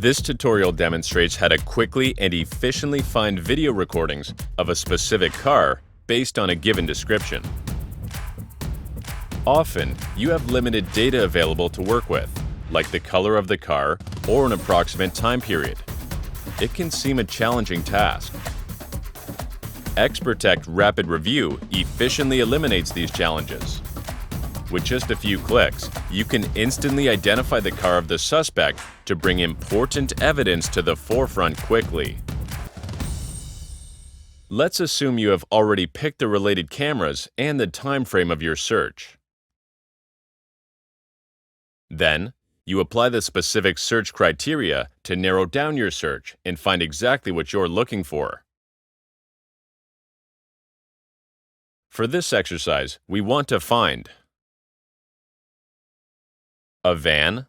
This tutorial demonstrates how to quickly and efficiently find video recordings of a specific car based on a given description. Often, you have limited data available to work with, like the color of the car or an approximate time period. It can seem a challenging task. XProtect Rapid Review efficiently eliminates these challenges. With just a few clicks, you can instantly identify the car of the suspect to bring important evidence to the forefront quickly. Let's assume you have already picked the related cameras and the time frame of your search. Then, you apply the specific search criteria to narrow down your search and find exactly what you're looking for. For this exercise, we want to find a van,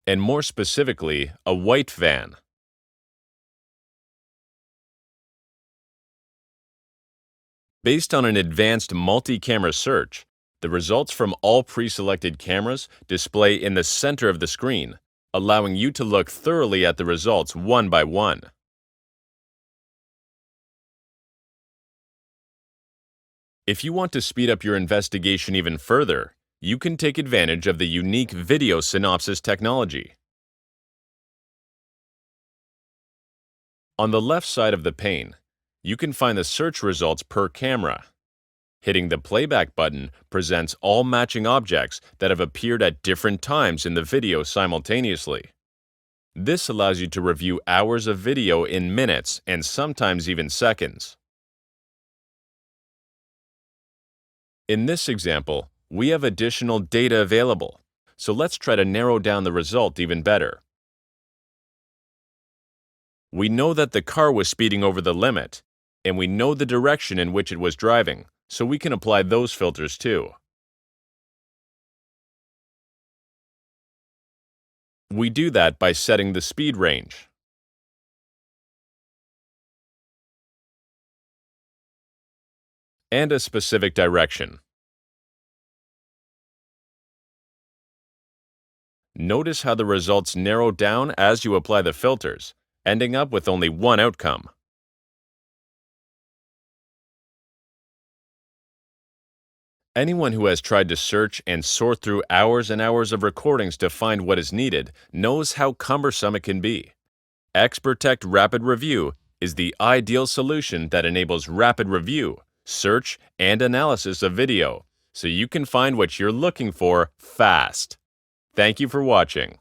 and more specifically, a white van. Based on an advanced multi-camera search, the results from all pre-selected cameras display in the center of the screen, allowing you to look thoroughly at the results one by one. If you want to speed up your investigation even further, you can take advantage of the unique video synopsis technology. On the left side of the pane, you can find the search results per camera. Hitting the playback button presents all matching objects that have appeared at different times in the video simultaneously. This allows you to review hours of video in minutes and sometimes even seconds. In this example, we have additional data available, so let's try to narrow down the result even better. We know that the car was speeding over the limit, and we know the direction in which it was driving, so we can apply those filters too. We do that by setting the speed range. And a specific direction. Notice how the results narrow down as you apply the filters, ending up with only one outcome. Anyone who has tried to search and sort through hours and hours of recordings to find what is needed knows how cumbersome it can be. XProtect Rapid Review is the ideal solution that enables rapid review, search, and analysis of video, so you can find what you're looking for fast. Thank you for watching.